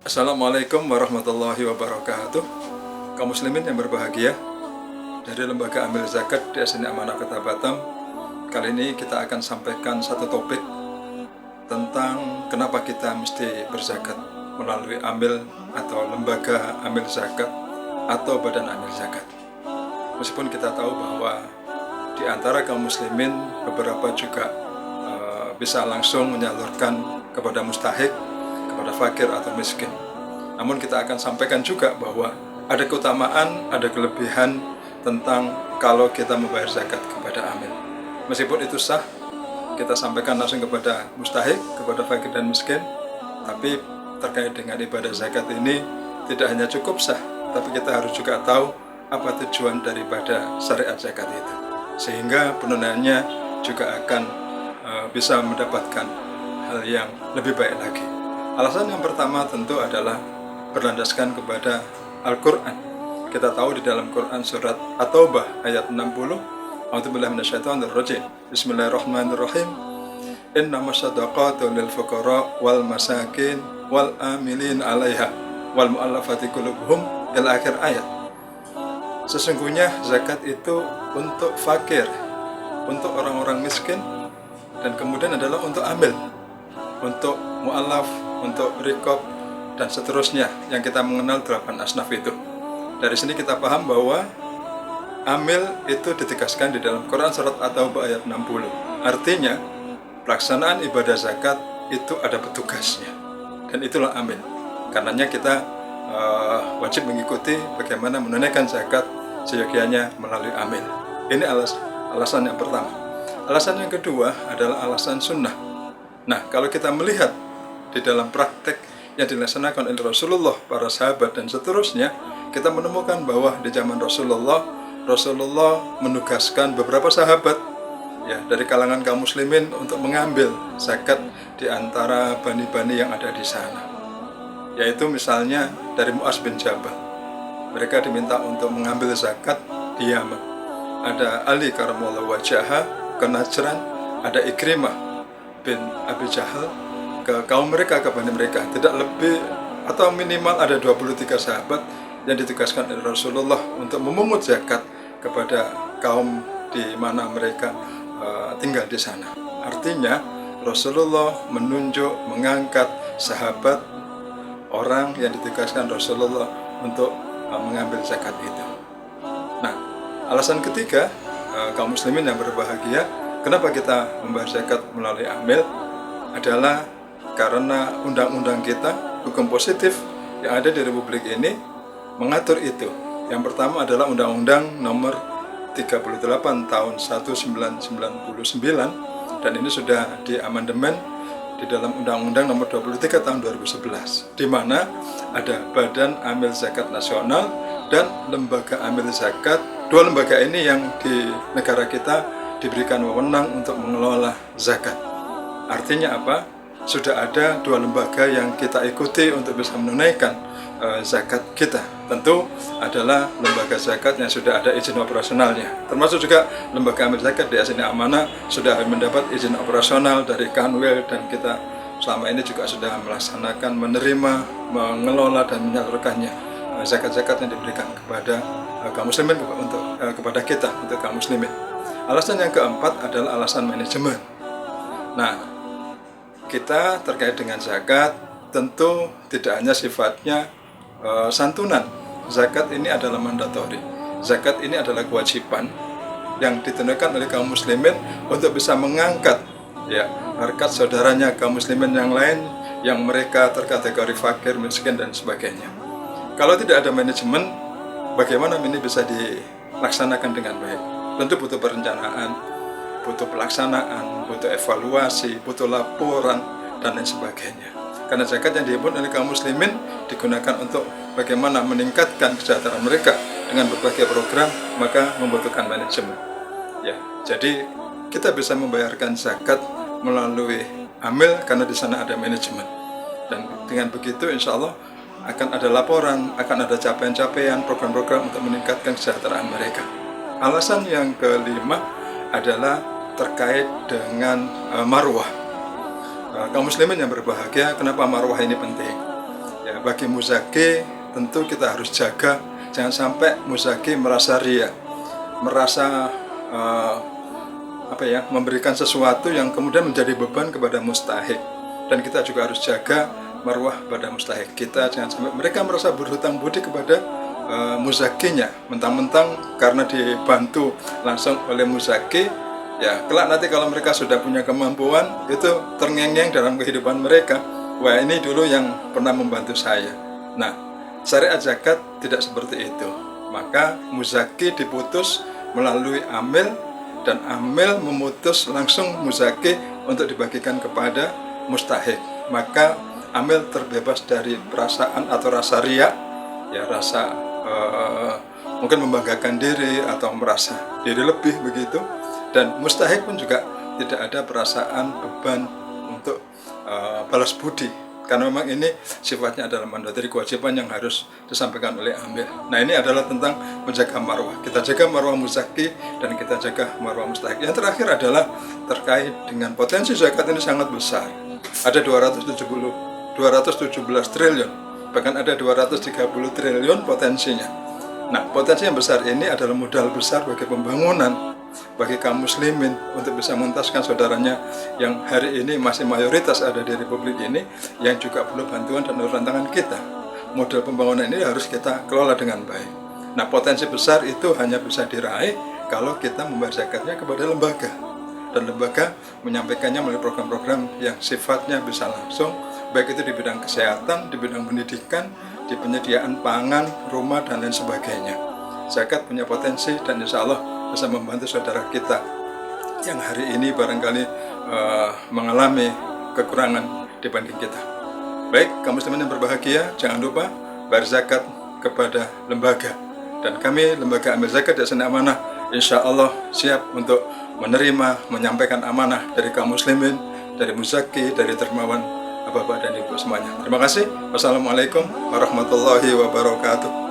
Assalamualaikum warahmatullahi wabarakatuh. Kaum muslimin yang berbahagia, dari Lembaga Amil Zakat di SDN Amanah Kota Batam, kali ini kita akan sampaikan satu topik tentang kenapa kita mesti berzakat melalui amil atau lembaga amil zakat atau badan amil zakat. Meskipun kita tahu bahwa di antara kaum muslimin beberapa juga bisa langsung menyalurkan kepada mustahik, kepada fakir atau miskin. Namun kita akan sampaikan juga bahwa ada keutamaan, ada kelebihan tentang kalau kita membayar zakat kepada amil. Meskipun itu sah, kita sampaikan langsung kepada mustahik, kepada fakir dan miskin. Tapi terkait dengan ibadah zakat ini tidak hanya cukup sah, tapi kita harus juga tahu apa tujuan daripada syariat zakat itu, sehingga penunaiannya juga akan bisa mendapatkan hal yang lebih baik lagi. Alasan yang pertama tentu adalah berlandaskan kepada Al-Quran. Kita tahu di dalam Quran surat At-Taubah ayat 60, A'udzubillahi minasyaitonirrajim. Bismillahirrahmanirrahim. Innamas shadaqatu lil fuqara wal masakin wal amilin 'alaiha wal mu'allafati qulubuhum ila akhir ayat. Sesungguhnya zakat itu untuk fakir, untuk orang-orang miskin, dan kemudian adalah untuk amil, untuk mu'allaf, untuk rikob, dan seterusnya yang kita mengenal 8 asnaf itu. Dari sini kita paham bahwa amil itu ditegaskan di dalam Quran surat At-Taubah ayat 60. Artinya pelaksanaan ibadah zakat itu ada petugasnya, dan itulah amil. Karenanya kita wajib mengikuti bagaimana menunaikan zakat seyogyanya melalui amil. Ini alasan yang pertama. Alasan yang kedua adalah alasan sunnah. Nah, kalau kita melihat di dalam praktek yang dilaksanakan oleh Rasulullah, para sahabat, dan seterusnya, kita menemukan bahwa di zaman Rasulullah menugaskan beberapa sahabat ya dari kalangan kaum muslimin untuk mengambil zakat di antara bani-bani yang ada di sana. Yaitu misalnya dari Mu'az bin Jabal. Mereka diminta untuk mengambil zakat di Yaman. Ada Ali karamallahu wajhahu ke Najran, ada Ikrimah bin Abi Jahal ke kaum mereka, ke bani mereka. Tidak lebih atau minimal ada 23 sahabat yang ditugaskan oleh Rasulullah untuk memungut zakat kepada kaum di mana mereka tinggal di sana. Artinya Rasulullah menunjuk, mengangkat sahabat, orang yang ditugaskan Rasulullah untuk mengambil zakat itu. Nah, alasan ketiga, kaum muslimin yang berbahagia, kenapa kita membayar zakat melalui amil adalah karena undang-undang kita, hukum positif yang ada di Republik ini mengatur itu. Yang pertama adalah Undang-Undang nomor 38 tahun 1999, dan ini sudah diamandemen di dalam Undang-Undang nomor 23 tahun 2011, di mana ada Badan Amil Zakat Nasional dan Lembaga Amil Zakat. Dua lembaga ini yang di negara kita diberikan wewenang untuk mengelola zakat. Artinya apa? Sudah ada dua lembaga yang kita ikuti untuk bisa menunaikan zakat kita. Tentu adalah lembaga zakat yang sudah ada izin operasionalnya. Termasuk juga lembaga amil zakat di SDN Amanah sudah mendapat izin operasional dari Kanwil, dan kita selama ini juga sudah melaksanakan, menerima, mengelola, dan menyalurkannya zakat-zakat yang diberikan kepada kaum muslimin kepada kita, untuk kaum muslimin. Alasan yang keempat adalah alasan manajemen. Nah, kita terkait dengan zakat tentu tidak hanya sifatnya santunan. Zakat ini adalah mandatori. Zakat ini adalah kewajiban yang ditunaikan oleh kaum muslimin untuk bisa mengangkat ya harkat saudaranya kaum muslimin yang lain yang mereka terkategori fakir, miskin, dan sebagainya. Kalau tidak ada manajemen, bagaimana ini bisa dilaksanakan dengan baik? Tentu butuh perencanaan, butuh pelaksanaan, butuh evaluasi, butuh laporan, dan lain sebagainya. Karena zakat yang dihimpun oleh kaum muslimin digunakan untuk bagaimana meningkatkan kesejahteraan mereka dengan berbagai program, maka membutuhkan manajemen. Ya, jadi kita bisa membayarkan zakat melalui amil karena di sana ada manajemen. Dan dengan begitu insya Allah akan ada laporan, akan ada capaian-capaian, program-program untuk meningkatkan kesejahteraan mereka. Alasan yang kelima adalah terkait dengan marwah. Kaum muslimin yang berbahagia, kenapa marwah ini penting? Ya, Ya, bagi muzaki tentu kita harus jaga, jangan sampai muzaki merasa ria, merasa memberikan sesuatu yang kemudian menjadi beban kepada mustahik. Dan kita juga harus jaga marwah pada mustahik kita, jangan sampai mereka merasa berhutang budi kepada muzakinya, mentang-mentang karena dibantu langsung oleh muzaki. Ya, kelak nanti kalau mereka sudah punya kemampuan, itu terngiang-ngiang dalam kehidupan mereka. Wah, ini dulu yang pernah membantu saya. Nah, syariat zakat tidak seperti itu. Maka muzaki diputus melalui amil, dan amil memutus langsung muzaki untuk dibagikan kepada mustahik. Maka amil terbebas dari perasaan atau rasa riya, ya rasa mungkin membanggakan diri atau merasa diri lebih begitu. Dan mustahik pun juga tidak ada perasaan beban untuk balas budi, karena memang ini sifatnya adalah mandat dari kewajiban yang harus disampaikan oleh amil. Nah, ini adalah tentang menjaga marwah. Kita jaga marwah muzaki dan kita jaga marwah mustahik. Yang terakhir adalah terkait dengan potensi zakat ini sangat besar. Ada 217 triliun, bahkan ada 230 triliun potensinya. Nah, potensi yang besar ini adalah modal besar bagi pembangunan, bagi kaum muslimin untuk bisa menuntaskan saudaranya yang hari ini masih mayoritas ada di republik ini, yang juga perlu bantuan dan uluran tangan kita. Modal pembangunan ini harus kita kelola dengan baik. Nah, potensi besar itu hanya bisa diraih kalau kita membayar zakatnya kepada lembaga, dan lembaga menyampaikannya melalui program-program yang sifatnya bisa langsung, baik itu di bidang kesehatan, di bidang pendidikan, di penyediaan pangan, rumah, dan lain sebagainya. Zakat punya potensi dan insya Allah bisa membantu saudara kita yang hari ini barangkali mengalami kekurangan dibanding kita. Baik, kaum muslimin yang berbahagia, jangan lupa bayar zakat kepada lembaga. Dan kami, Lembaga Amil Zakat Yayasan Amanah, insya Allah siap untuk menerima, menyampaikan amanah dari kaum muslimin, dari muzaki, dari dermawan, bapak dan ibu semuanya. Terima kasih. Wassalamualaikum warahmatullahi wabarakatuh.